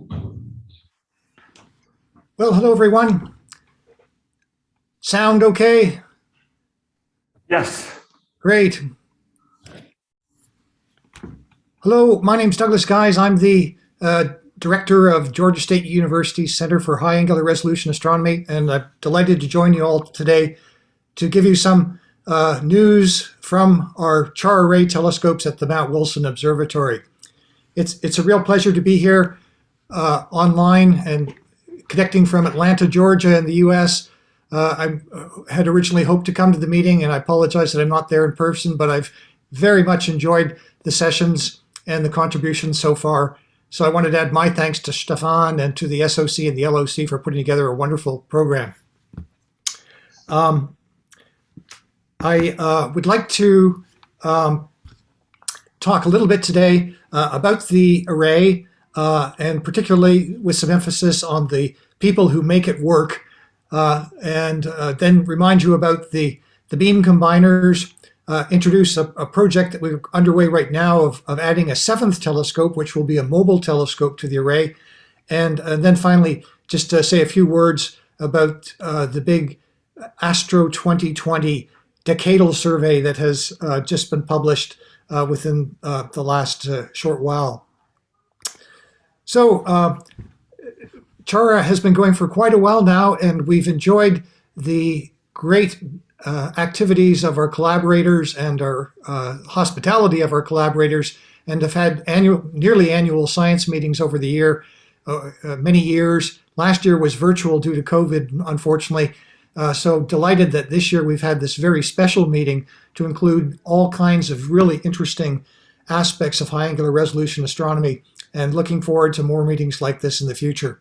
Well, hello everyone. Sound okay? Yes. Great. Hello, my name's Douglas Gies. I'm the director of Georgia State University's Center for High Angular Resolution Astronomy, and I'm delighted to join you all today to give you some news from our CHARA array telescopes at the Mount Wilson Observatory. It's a real pleasure to be here online and connecting from Atlanta, Georgia in the US. I had originally hoped to come to the meeting, and I apologize that I'm not there in person, but I've very much enjoyed the sessions and the contributions so far. So I wanted to add my thanks to Stefan and to the SOC and the LOC for putting together a wonderful program. I would like to talk a little bit today about the array, and particularly with some emphasis on the people who make it work, and then remind you about the beam combiners, introduce a project that we're underway right now of adding a seventh telescope, which will be a mobile telescope to the array, and then finally just say a few words about the big Astro 2020 decadal survey that has just been published within the last short while. So CHARA has been going for quite a while now, and we've enjoyed the great activities of our collaborators and our hospitality of our collaborators, and have had nearly annual science meetings over the year, many years. Last year was virtual due to COVID, unfortunately. So delighted that this year we've had this very special meeting to include all kinds of really interesting aspects of high angular resolution astronomy, and looking forward to more meetings like this in the future.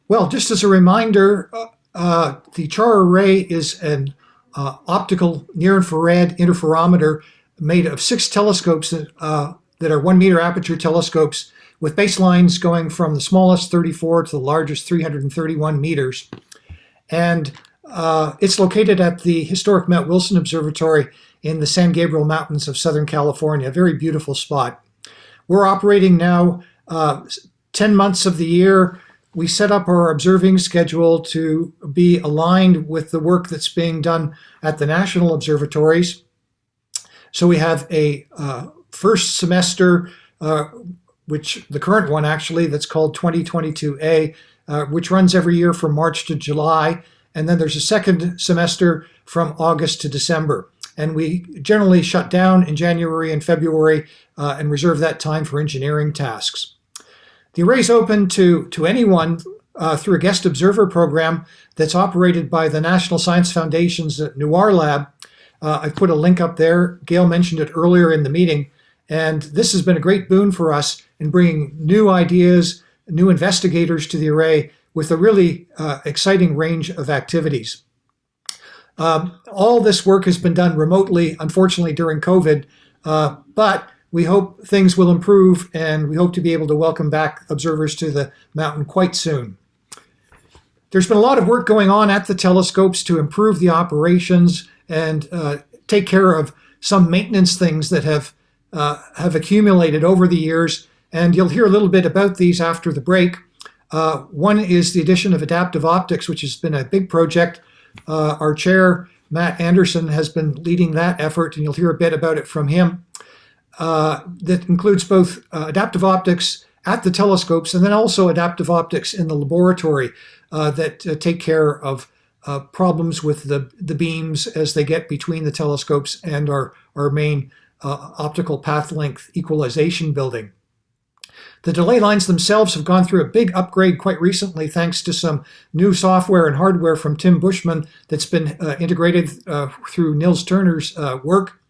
Well, just as a reminder, the CHARA array is an optical near-infrared interferometer made of 6 telescopes that are 1 meter aperture telescopes with baselines going from the smallest 34 to the largest 331 meters. And it's located at the historic Mount Wilson Observatory in the San Gabriel Mountains of Southern California, a very beautiful spot. We're operating now 10 months of the year. We set up our observing schedule to be aligned with the work that's being done at the national observatories. So we have a first semester, which the current one actually, that's called 2022A, which runs every year from March to July. And then there's a second semester from August to December. And we generally shut down in January and February and reserve that time for engineering tasks. The array is open to anyone through a guest observer program that's operated by the National Science Foundation's NUAR lab. I've put a link up there. Gail mentioned it earlier in the meeting. And this has been a great boon for us in bringing new ideas, new investigators to the array with a really exciting range of activities. All this work has been done remotely, unfortunately, during COVID, but we hope things will improve, and we hope to be able to welcome back observers to the mountain quite soon. There's been a lot of work going on at the telescopes to improve the operations and take care of some maintenance things that have accumulated over the years, and you'll hear a little bit about these after the break. One is the addition of adaptive optics, which has been a big project. Our chair, Matt Anderson, has been leading that effort, and you'll hear a bit about it from him. That includes both adaptive optics at the telescopes and then also adaptive optics in the laboratory that take care of problems with the beams as they get between the telescopes and our main optical path length equalization building. The delay lines themselves have gone through a big upgrade quite recently, thanks to some new software and hardware from Tim Bushman that's been integrated through Nils Turner's work.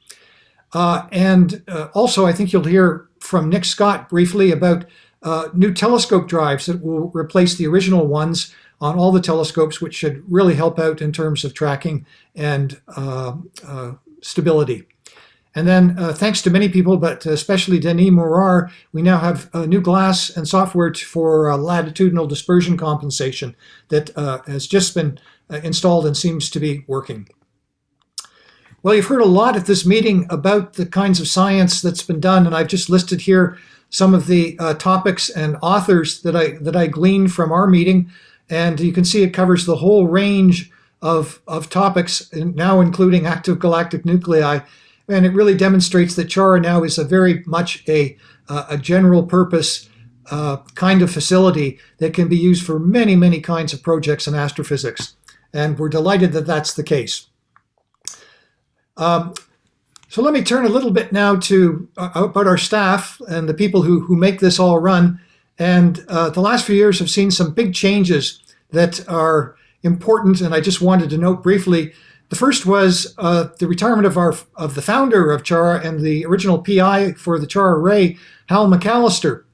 And also, I think you'll hear from Nick Scott briefly about new telescope drives that will replace the original ones on all the telescopes, which should really help out in terms of tracking and stability. And then, thanks to many people, but especially Denis Morar, we now have new glass and software for latitudinal dispersion compensation that has just been installed and seems to be working. Well, you've heard a lot at this meeting about the kinds of science that's been done, and I've just listed here some of the topics and authors that I gleaned from our meeting, and you can see it covers the whole range of topics, now including active galactic nuclei, and it really demonstrates that CHARA now is a very much a general purpose kind of facility that can be used for many, many kinds of projects in astrophysics. And we're delighted that that's the case. So let me turn a little bit now to about our staff and the people who make this all run. And the last few years have seen some big changes that are important, and I just wanted to note briefly. The first was the retirement of the founder of CHARA and the original PI for the CHARA array, Hal McAllister,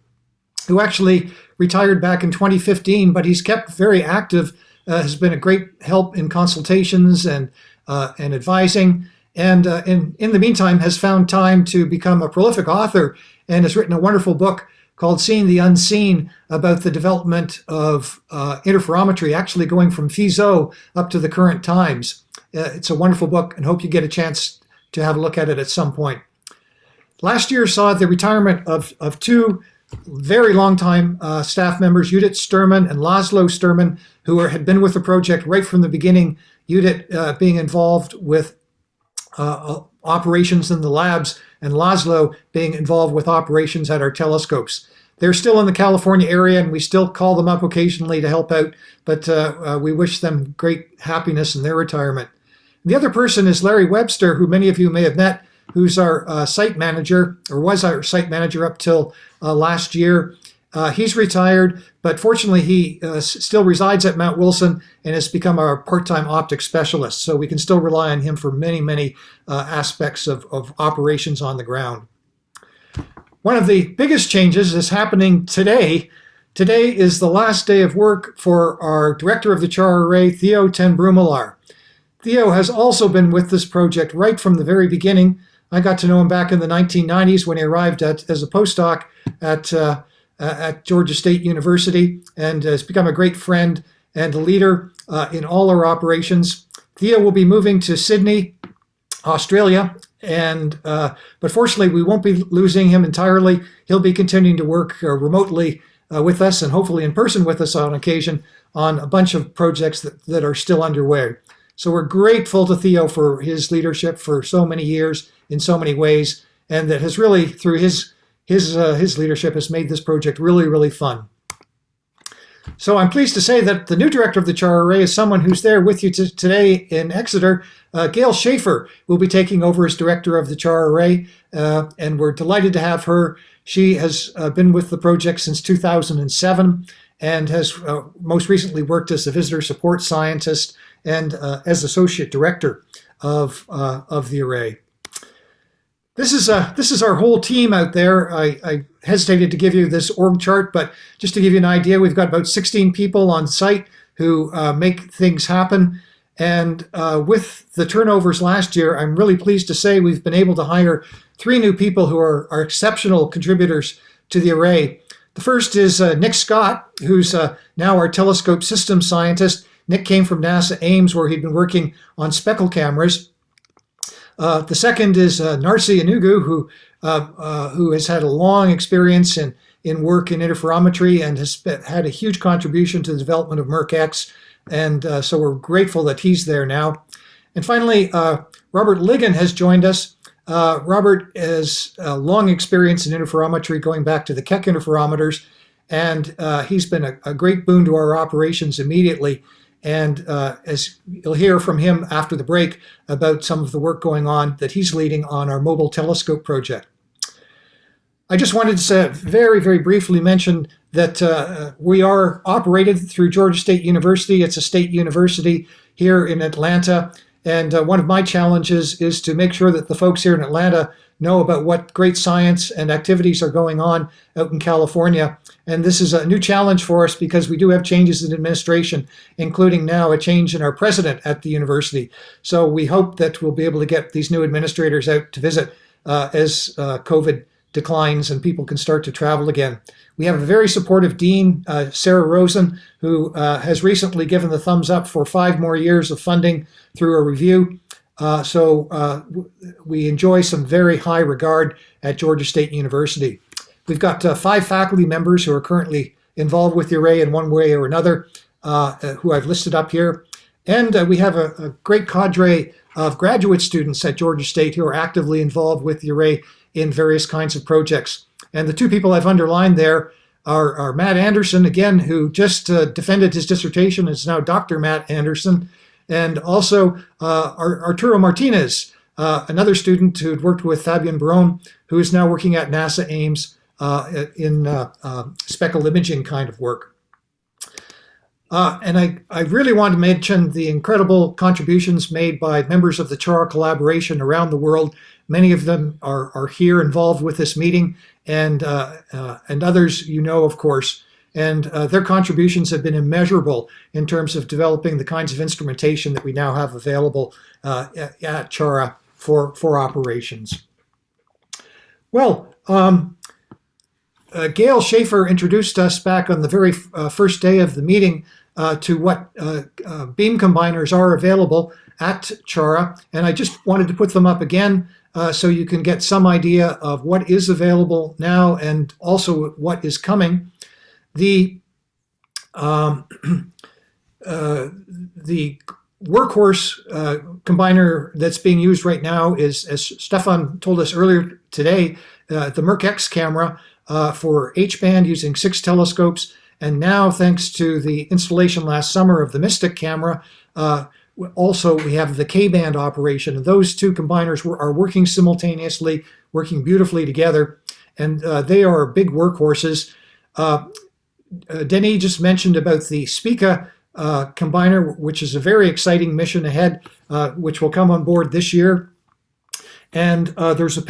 who actually retired back in 2015, but he's kept very active, has been a great help in consultations and advising, and in the meantime has found time to become a prolific author and has written a wonderful book called Seeing the Unseen about the development of interferometry, actually going from Fizeau up to the current times. It's a wonderful book, and hope you get a chance to have a look at it at some point. Last year saw the retirement of two very long-time staff members, Judith Sturman and Laszlo Sturman, who had been with the project right from the beginning, Judith being involved with operations in the labs, and Laszlo being involved with operations at our telescopes. They're still in the California area, and we still call them up occasionally to help out, but we wish them great happiness in their retirement. The other person is Larry Webster, who many of you may have met, who's our site manager, or was our site manager up till last year. He's retired, but fortunately he still resides at Mount Wilson and has become our part-time optics specialist, so we can still rely on him for many, many aspects of operations on the ground. One of the biggest changes is happening today. Today is the last day of work for our director of the CHARA array, Theo ten Brummelaar. Theo has also been with this project right from the very beginning. I got to know him back in the 1990s when he arrived as a postdoc at Georgia State University, and has become a great friend and a leader in all our operations. Theo will be moving to Sydney, Australia, and but fortunately we won't be losing him entirely. He'll be continuing to work remotely with us, and hopefully in person with us on occasion, on a bunch of projects that are still underway. So we're grateful to Theo for his leadership for so many years in so many ways, and that has really, through his leadership, has made this project really, really fun. So I'm pleased to say that the new director of the CHARA array is someone who's there with you today in Exeter. Gail Schaefer will be taking over as director of the CHARA array, and we're delighted to have her. She has been with the project since 2007 and has most recently worked as a visitor support scientist and as associate director of the array. This is our whole team out there. I hesitated to give you this org chart, but just to give you an idea, we've got about 16 people on site who make things happen. And with the turnovers last year, I'm really pleased to say we've been able to hire 3 new people who are exceptional contributors to the array. The first is Nick Scott, who's now our telescope systems scientist. Nick came from NASA Ames, where he'd been working on speckle cameras. The second is Narsi Anugu, who has had a long experience in work in interferometry and has had a huge contribution to the development of MERC-X, and so we're grateful that he's there now. And finally, Robert Ligon has joined us. Robert has a long experience in interferometry going back to the Keck interferometers, and he's been a great boon to our operations immediately. And as you'll hear from him after the break about some of the work going on that he's leading on our mobile telescope project. I just wanted to very, very briefly mention that we are operated through Georgia State University. It's a state university here in Atlanta. And one of my challenges is to make sure that the folks here in Atlanta know about what great science and activities are going on out in California. And this is a new challenge for us because we do have changes in administration, including now a change in our president at the university. So we hope that we'll be able to get these new administrators out to visit as COVID declines and people can start to travel again. We have a very supportive dean, Sarah Rosen, who has recently given the thumbs up for 5 more years of funding through a review. So we enjoy some very high regard at Georgia State University. We've got 5 faculty members who are currently involved with the array in one way or another, who I've listed up here. And we have a great cadre of graduate students at Georgia State who are actively involved with the array in various kinds of projects. And the 2 people I've underlined there are Matt Anderson, again, who just defended his dissertation, is now Dr. Matt Anderson, and also Arturo Martinez, another student who'd worked with Fabian Barone, who is now working at NASA Ames in speckled imaging kind of work. And I really want to mention the incredible contributions made by members of the CHARA collaboration around the world. Many of them are here involved with this meeting, and others you know, of course. And their contributions have been immeasurable in terms of developing the kinds of instrumentation that we now have available at CHARA for operations. Well, Gail Schaefer introduced us back on the very first day of the meeting to what beam combiners are available at CHARA, and I just wanted to put them up again so you can get some idea of what is available now and also what is coming. The workhorse combiner that's being used right now is, as Stefan told us earlier today, the Merc-X camera for H-band using 6 telescopes. And now, thanks to the installation last summer of the Mystic camera, also we have the K-band operation. And those 2 combiners are working simultaneously, working beautifully together. And they are big workhorses. Denis just mentioned about the Spica combiner, which is a very exciting mission ahead, which will come on board this year. And there's a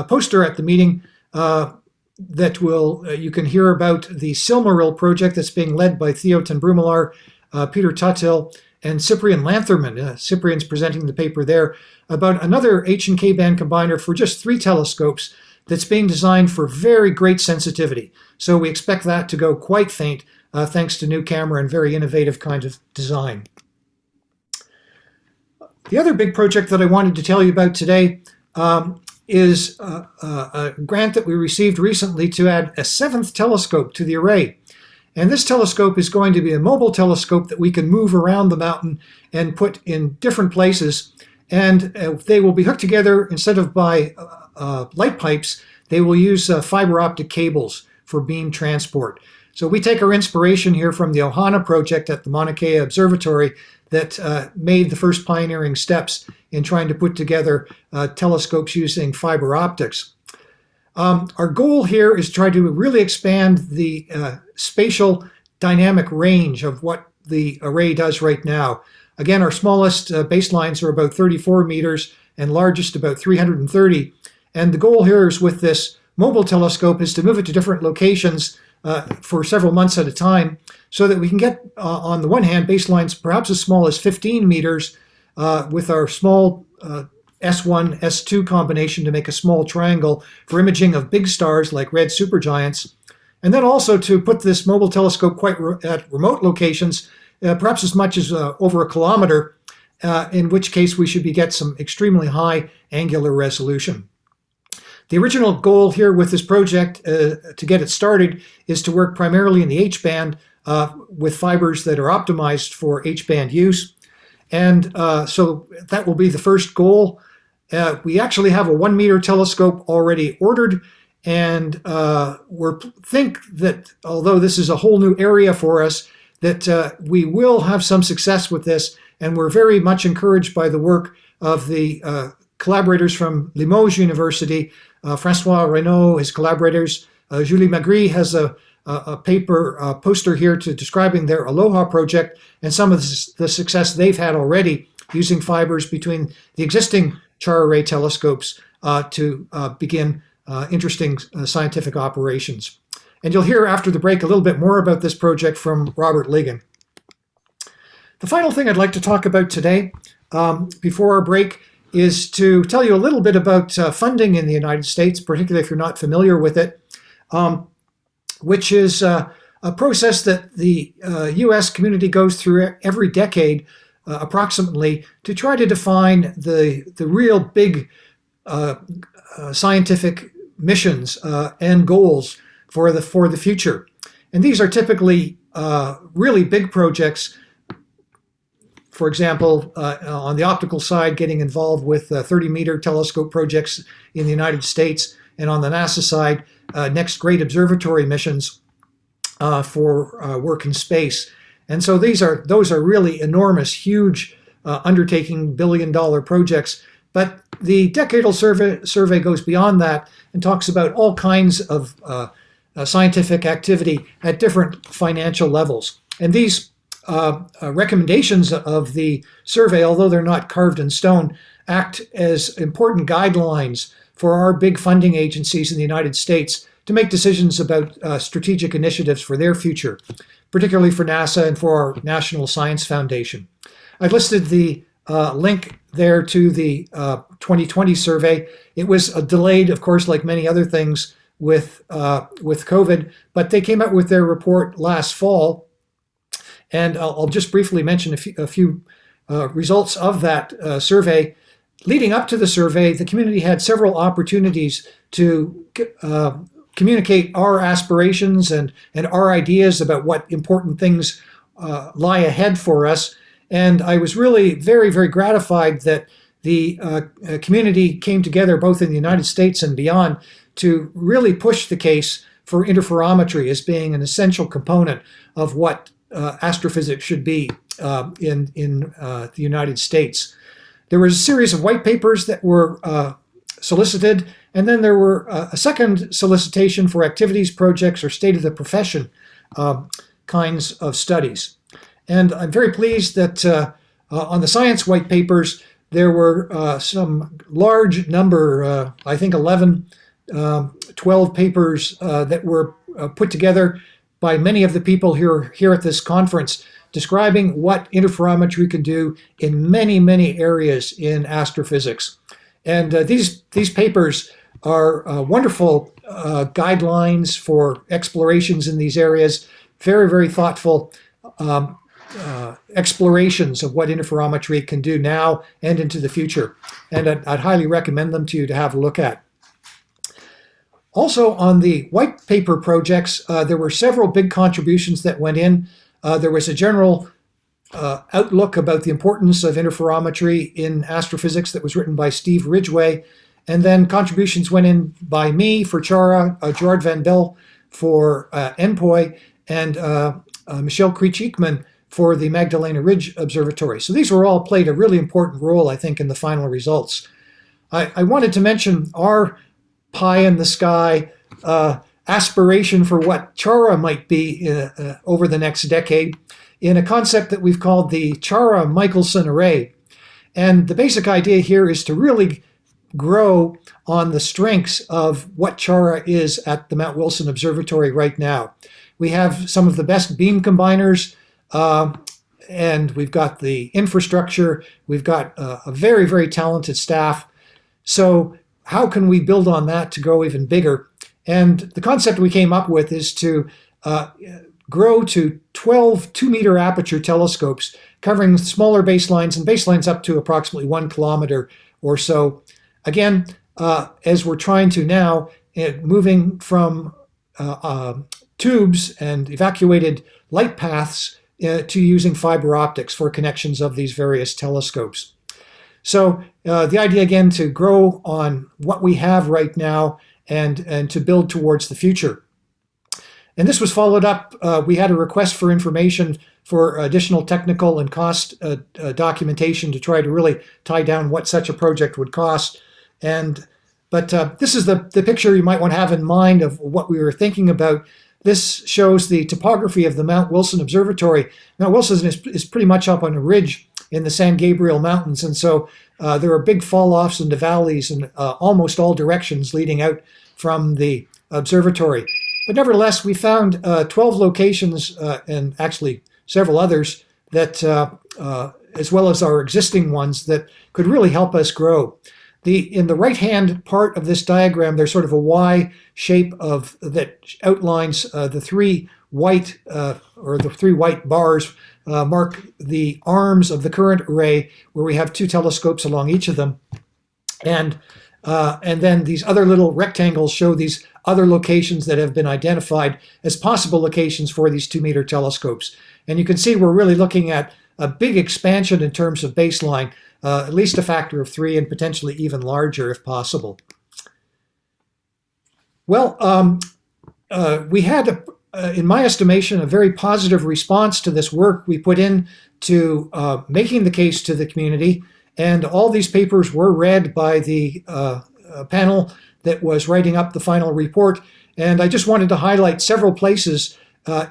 poster at the meeting that you can hear about the Silmaril project that's being led by Theo ten Brummelaar, Peter Tuthill, and Cyprian Lantherman. Cyprian's presenting the paper there about another H and K band combiner for just 3 telescopes that's being designed for very great sensitivity. So we expect that to go quite faint thanks to new camera and very innovative kind of design. The other big project that I wanted to tell you about today is a grant that we received recently to add a 7th telescope to the array. And this telescope is going to be a mobile telescope that we can move around the mountain and put in different places. And they will be hooked together instead of by light pipes. They will use fiber optic cables for beam transport. So we take our inspiration here from the Ohana project at the Mauna Kea Observatory that made the first pioneering steps in trying to put together telescopes using fiber optics. Our goal here is to try to really expand the spatial dynamic range of what the array does right now. Again, our smallest baselines are about 34 meters and largest about 330. And the goal here is with this mobile telescope is to move it to different locations for several months at a time so that we can get, on the one hand, baselines perhaps as small as 15 meters with our small S1, S2 combination to make a small triangle for imaging of big stars like red supergiants. And then also to put this mobile telescope quite at remote locations, perhaps as much as over a kilometer, in which case we should get some extremely high angular resolution. The original goal here with this project to get it started is to work primarily in the H-band with fibers that are optimized for H-band use. And so that will be the first goal. We actually have a 1 meter telescope already ordered, and we think that although this is a whole new area for us, that we will have some success with this, and we're very much encouraged by the work of the collaborators from Limoges University, Francois Reynaud, his collaborators. Julie Magri has a paper poster here describing their Aloha project and some of the success they've had already using fibers between the existing CHARA array telescopes to begin interesting scientific operations. And you'll hear after the break a little bit more about this project from Robert Ligon. The final thing I'd like to talk about today, before our break, is to tell you a little bit about funding in the United States, particularly if you're not familiar with it, which is a process that the U.S. community goes through every decade, approximately, to try to define the real big scientific missions and goals for the future. And these are typically really big projects. For example, on the optical side, getting involved with 30-meter telescope projects in the United States, and on the NASA side, next great observatory missions for work in space. And so those are really enormous, huge undertaking, billion-dollar projects. But the decadal survey goes beyond that and talks about all kinds of scientific activity at different financial levels. And these recommendations of the survey, although they're not carved in stone, act as important guidelines for our big funding agencies in the United States to make decisions about strategic initiatives for their future, particularly for NASA and for our National Science Foundation. I've listed the link there to the 2020 survey. It was delayed, of course, like many other things with COVID, but they came out with their report last fall. And I'll just briefly mention a few results of that survey. Leading up to the survey, the community had several opportunities to communicate our aspirations and our ideas about what important things lie ahead for us. And I was really very, very gratified that the community came together both in the United States and beyond to really push the case for interferometry as being an essential component of what astrophysics should be in the United States. There was a series of white papers that were solicited, and then there were a second solicitation for activities, projects, or state of the profession kinds of studies. And I'm very pleased that on the science white papers, there were some large number, I think 11, 12 papers that were put together by many of the people here at this conference, describing what interferometry can do in many, many areas in astrophysics. And these papers are wonderful guidelines for explorations in these areas, very, very thoughtful explorations of what interferometry can do now and into the future. And I'd highly recommend them to you to have a look at. Also, on the white paper projects, there were several big contributions that went in. There was a general outlook about the importance of interferometry in astrophysics that was written by Steve Ridgway. And then contributions went in by me for CHARA, Gerard Van Bell for NPOI, and Michelle Creech-Ekman for the Magdalena Ridge Observatory. So these were all played a really important role, I think, in the final results. I wanted to mention our pie in the sky aspiration for what CHARA might be over the next decade in a concept that we've called the CHARA Michelson Array. And the basic idea here is to really grow on the strengths of what CHARA is at the Mount Wilson Observatory right now. We have some of the best beam combiners, and we've got the infrastructure. We've got a very, very talented staff. So how can we build on that to grow even bigger? And the concept we came up with is to grow to 12 2-meter aperture telescopes covering smaller baselines and baselines up to approximately 1 kilometer or so. Again, as we're trying to now, moving from tubes and evacuated light paths to using fiber optics for connections of these various telescopes. So the idea, again, to grow on what we have right now and to build towards the future. And this was followed up. We had a request for information for additional technical and cost documentation to try to really tie down what such a project would cost. But this is the picture you might want to have in mind of what we were thinking about. This shows the topography of the Mount Wilson Observatory. Mount Wilson is pretty much up on a ridge in the San Gabriel Mountains, and so there are big fall-offs into valleys in almost all directions leading out from the observatory. But nevertheless, we found 12 locations, and actually several others, that, as well as our existing ones, that could really help us grow. In the right-hand part of this diagram, there's sort of a Y shape that outlines the three white bars mark the arms of the current array, where we have 2 telescopes along each of them. And And then these other little rectangles show these other locations that have been identified as possible locations for these 2-meter telescopes. And you can see we're really looking at a big expansion in terms of baseline, at least a factor of 3 and potentially even larger if possible. Well, we had, in my estimation, a very positive response to this work we put in to making the case to the community. And all these papers were read by the panel that was writing up the final report. And I just wanted to highlight several places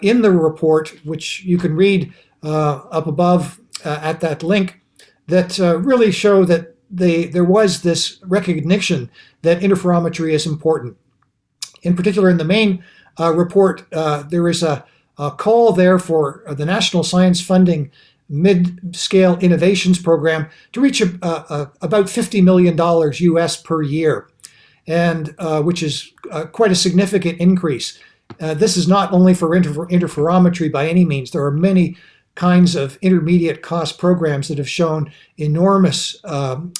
in the report, which you can read up above at that link, that really show that there was this recognition that interferometry is important. In particular, in the main report, there is a call there for the National Science Funding Mid-Scale Innovations Program to reach about $50 million US per year, and which is quite a significant increase. This is not only for interferometry by any means. There are many kinds of intermediate cost programs that have shown enormous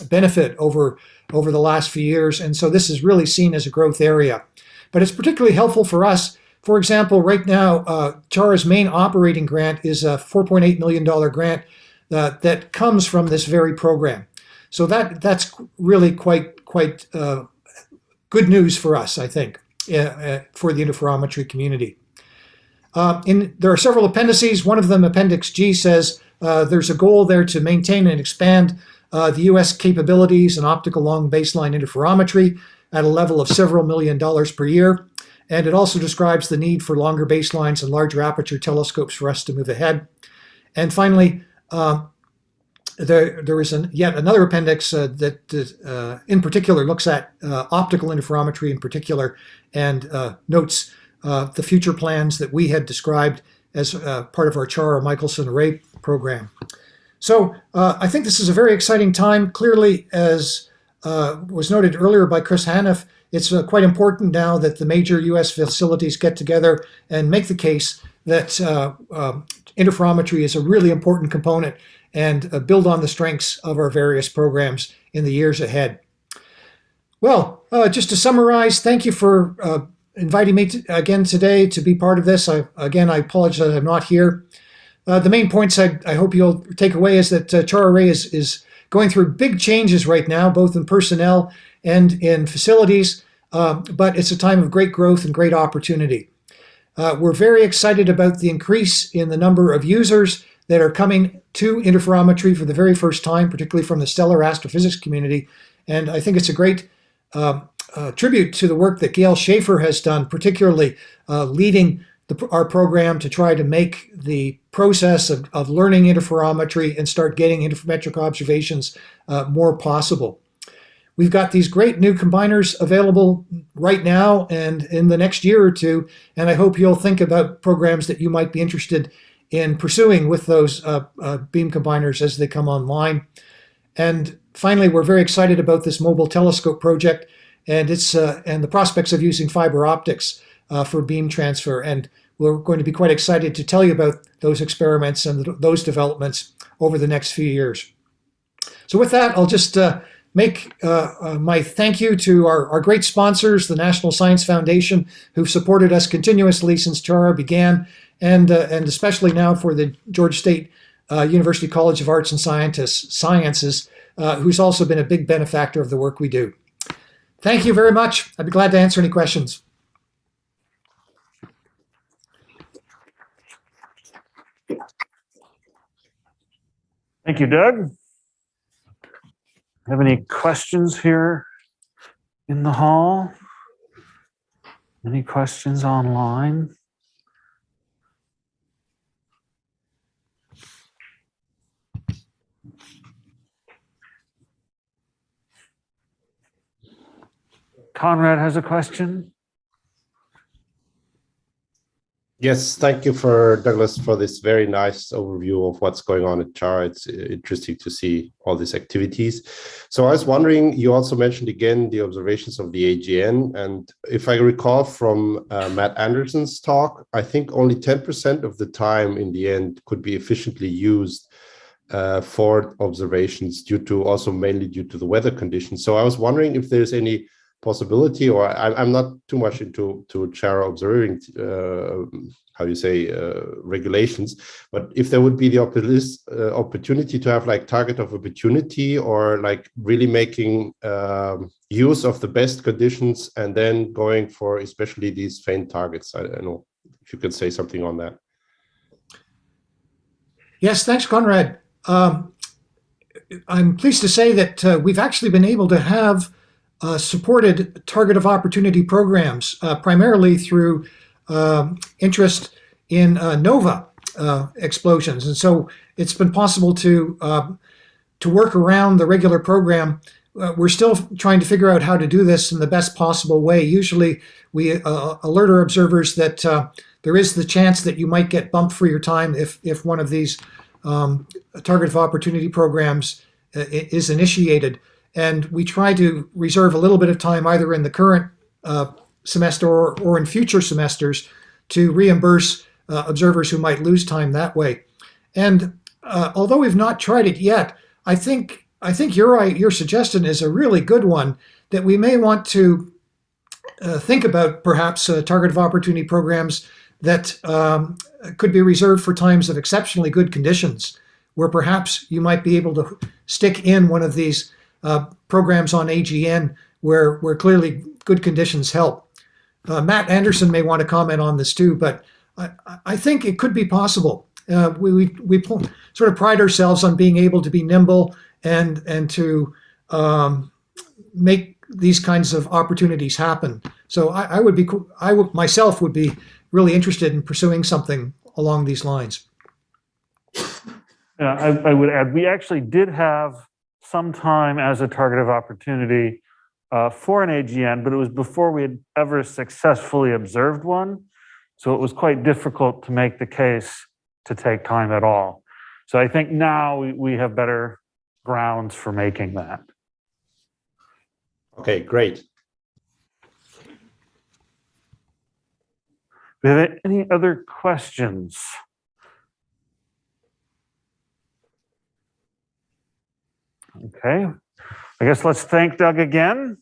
benefit over the last few years, and so this is really seen as a growth area. But it's particularly helpful for us. For example, right now, CHARA's main operating grant is a $4.8 million grant that comes from this very program. So that's really quite good news for us, I think, for the interferometry community. There are several appendices. One of them, Appendix G, says there's a goal there to maintain and expand the U.S. capabilities in optical long baseline interferometry at a level of several $1 million per year. And it also describes the need for longer baselines and larger aperture telescopes for us to move ahead. And finally, there is yet another appendix that in particular looks at optical interferometry in particular, and notes the future plans that we had described as part of our CHARA Michelson Array program. So I think this is a very exciting time. Clearly, as was noted earlier by Chris Haniff, it's quite important now that the major U.S. facilities get together and make the case that interferometry is a really important component and build on the strengths of our various programs in the years ahead. Well, just to summarize, thank you for inviting me again today to be part of this. I apologize that I'm not here. The main points I hope you'll take away is that CHARA Array is going through big changes right now, both in personnel and in facilities, but it's a time of great growth and great opportunity. We're very excited about the increase in the number of users that are coming to interferometry for the very first time, particularly from the stellar astrophysics community. And I think it's a great tribute to the work that Gail Schaefer has done, particularly leading our program to try to make the process of learning interferometry and start getting interferometric observations more possible. We've got these great new combiners available right now and in the next year or two, and I hope you'll think about programs that you might be interested in pursuing with those beam combiners as they come online. And finally, we're very excited about this mobile telescope project and the prospects of using fiber optics for beam transfer. And we're going to be quite excited to tell you about those experiments and those developments over the next few years. So with that, I'll just make my thank you to our great sponsors, the National Science Foundation, who've supported us continuously since CHARA began, and especially now for the Georgia State University College of Arts and Sciences, who's also been a big benefactor of the work we do. Thank you very much. I'd be glad to answer any questions. Thank you, Doug. Have any questions here in the hall? Any questions online? Conrad has a question. Yes, thank you Douglas for this very nice overview of what's going on at CHARA. It's interesting to see all these activities. So I was wondering, you also mentioned again the observations of the AGN, and if I recall from Matt Anderson's talk, I think only 10% of the time in the end could be efficiently used for observations mainly due to the weather conditions. So I was wondering if there's any possibility, or I'm not too much into CHARA observing, regulations, but if there would be the opportunity to have like target of opportunity, or like really making use of the best conditions and then going for especially these faint targets. I don't know if you could say something on that. Yes, thanks, Conrad. I'm pleased to say that we've actually been able to have supported target of opportunity programs, primarily through interest in nova explosions. And so it's been possible to work around the regular program. We're still trying to figure out how to do this in the best possible way. Usually we alert our observers that there is the chance that you might get bumped for your time if one of these target of opportunity programs is initiated. And we try to reserve a little bit of time either in the current semester or in future semesters to reimburse observers who might lose time that way. And although we've not tried it yet, I think your suggestion is a really good one, that we may want to think about perhaps target of opportunity programs that could be reserved for times of exceptionally good conditions, where perhaps you might be able to stick in one of these programs on AGN where clearly good conditions help. Matt Anderson may want to comment on this too, but I think it could be possible. We sort of pride ourselves on being able to be nimble and to make these kinds of opportunities happen. So I myself would be really interested in pursuing something along these lines. I would add, we actually did have some time as a target of opportunity for an AGN, but it was before we had ever successfully observed one. So it was quite difficult to make the case to take time at all. So I think now we have better grounds for making that. Okay, great. Do you have any other questions? Okay, I guess let's thank Doug again.